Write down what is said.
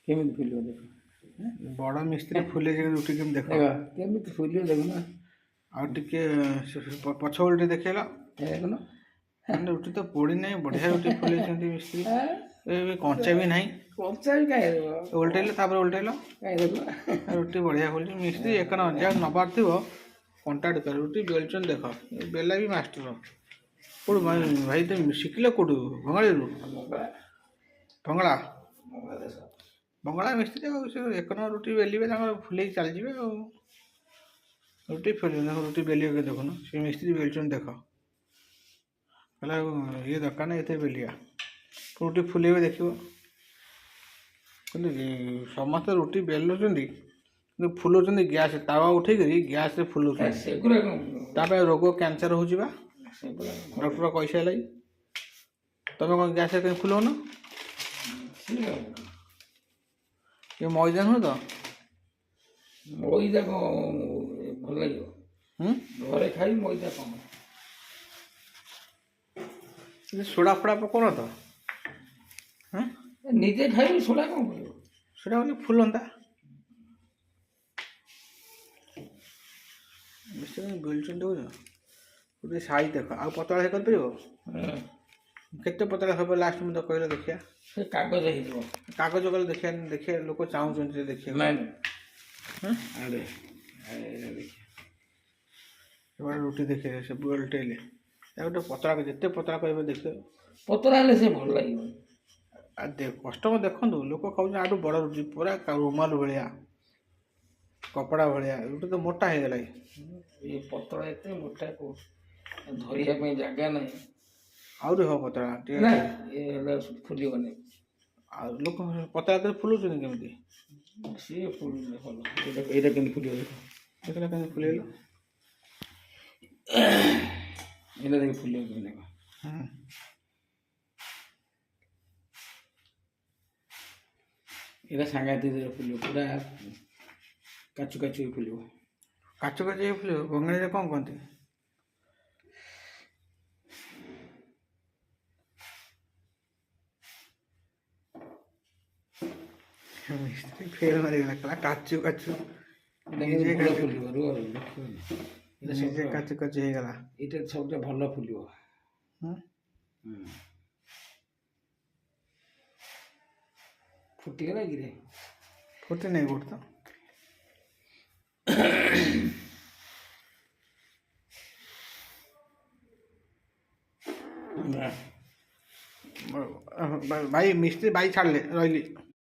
କେମିତି ଫୁଲିବ ଦେଖ। ବଡ଼ ମିସ୍ତ୍ରୀ ଫୁଲେ ରୁଟି କେମିତି ଦେଖ। ଦେଖ କେମିତି ଫୁଲିବ ଦେଖୁନ। ଆଉ ଟିକେ ପଛ ଓଲଟି ଦେଖେଇଲ। ଦେଖୁନ ମାନେ ରୁଟି ତ ପୋଡ଼ି ନାହିଁ, ବଢ଼ିଆ ରୁଟି ଫୁଲେଇଛନ୍ତି ମିସ୍ତ୍ରୀ। ଏବେ କଞ୍ଚା ବି ନାହିଁ। କଞ୍ଚା ବି କାହିଁ ଦେବ, ଓଲଟେଇଲ, ତାପରେ ଓଲଟେଇଲ, କାହିଁ ଦେଖୁନ। ରୁଟି ବଢ଼ିଆ ଫୁଲୁଛି। ମିସ୍ତ୍ରୀ ଏକ ଯାହା ନବାର ଥିବ କଣ୍ଟାକ୍ଟ କର। ରୁଟି ବେଲୁଛନ୍ତି ଦେଖ, ବେଲା ବି ମାଷ୍ଟର। କେଉଁଠୁ ଭାଇ ତୁମେ ଶିଖିଲ କେଉଁଠୁ? ବଙ୍ଗାଳୀରୁ? ବଙ୍ଗଳା ବଙ୍ଗଳା ମିସ୍ତ୍ରୀ ଆଉ ସେ ଏକ ନମ୍ବର ରୁଟି ବେଲିବେ, ତାଙ୍କର ଫୁଲେଇକି ଚାଲିଯିବେ ଆଉ। ରୁଟି ଫୁଲିବ ଦେଖ, ରୁଟି ବେଲିବେ ଦେଖୁନ, ସେ ମିସ୍ତ୍ରୀ ବେଲୁଛନ୍ତି ଦେଖ। କହିଲା ଇଏ ଦରକାର ନାହିଁ, ଏତେ ବେଲିବା। ରୁଟି ଫୁଲେଇବେ ଦେଖିବ। କିନ୍ତୁ ସମସ୍ତେ ରୁଟି ବେଲୁଛନ୍ତି କିନ୍ତୁ ଫୁଲଉଛନ୍ତି ଗ୍ୟାସ୍, ତାୱା ଉଠେଇକରି ଗ୍ୟାସ୍ରେ ଫୁଲଉଛନ୍ତି। ତା ପାଇଁ ରୋଗ କ୍ୟାନ୍ସର ହେଉଛି ବା, ଡକ୍ଟର କହିସାରିଲାଣି। ତମେ କ'ଣ ଗ୍ୟାସ୍ରେ କାହିଁ ଫୁଲଉନ? ଏ ମଇଦା ନୁହେଁ ତ? ମଇଦା କ'ଣ ଭଲ ଲାଗିବ? ଘରେ ଖାଇ ମଇଦା କ'ଣ? ସୋଡ଼ା ଫୋଡ଼ା ପକାଉନ ତ? ନିଜେ ଖାଇବି ସୋଡ଼ା କ'ଣ କରିବ? ସୋଡ଼ା ବୋଲି ଫୁଲନ୍ତା। ବେଶୀ ବେଲୁଛନ୍ତି ଦେଖୁଛ। ଗୋଟେ ସାଇଜ୍ ଦେଖ, ଆଉ ପତଳା ହେଇ କରିପାରିବ? କେତେ ପତଳା ହେବ ଲାଷ୍ଟ ମୁଁ ତ କହିଲେ ଦେଖିବା। ସେ କାଗଜ ହେଇଯିବ। କାଗଜ କଲେ ଦେଖିବା ଲୋକ ଚାହୁଁଛନ୍ତି ଯେ ଦେଖିବା। ନାଇଁ ଏବାরে ରୁଟି ଦେଖେ ସେ ବେଲଟେଇଲେ ଗୋଟେ ପତଳା, ଯେତେ ପତଳା କରିବେ ଦେଖିବେ। ପତଳା ହେଲେ ସେ ଭଲ ଲାଗିବ। କଷ୍ଟମର ଦେଖନ୍ତୁ, ଲୋକ ଖାଉଛନ୍ତି ଆଠୁ ବଡ଼ ରୁଟି, ପୁରା ରୁମାଲ ଭଳିଆ, କପଡ଼ା ଭଳିଆ। ରୁଟି ତ ମୋଟା ହେଇଗଲା। ଏ ପତଳା ଏତେ ମୋଟା ଧରିବା ପାଇଁ ଜାଗା ନାହିଁ। ଆହୁରି ହବ ପତଳା ଟିକେ। ନା ଏ ହେଲା ଫୁଲିବନି। ଆଉ ଲୋକ ପତଳା କରି ଫୁଲଉଛନ୍ତି କେମିତି? ସିଏ ଫୁଲିଲେ ଭଲ। ଏଇଟା କେମିତି ଫୁଲିବ ଦେଖ। ଦେଖିଲା କେମିତି ଫୁଲେଇଲ? ଏଇଟା ଦେଖି ଫୁଲିବ କେମିତି ଦେଖ। ଏଇଟା ସାଂଘାତିକ ଫୁଲିବ, ପୁରା କାଚୁ କାଚୁ ହେଇ ଫୁଲିବ। କାଚୁ କାଚୁ ହେଇ ଫୁଲିବ? ବଙ୍ଗାଳୀରେ କ'ଣ କହନ୍ତି? ଫେର ମାରିଗଲା, କାଚୁ କାଚୁ ନିଜେ କାଚୁ କାଚୁ ହେଇଗଲା। ଏଇଟା ସବୁଠୁ ଭଲ ଫୁଲିବ। ଫୁଟିଗଲା କିରେ? ଫୁଟି ନାହିଁ କୋଉଠି ତ। ଭାଇ ମିସ୍ତ୍ରୀ ଭାଇ ଛାଡ଼ିଲେ, ରହିଲି।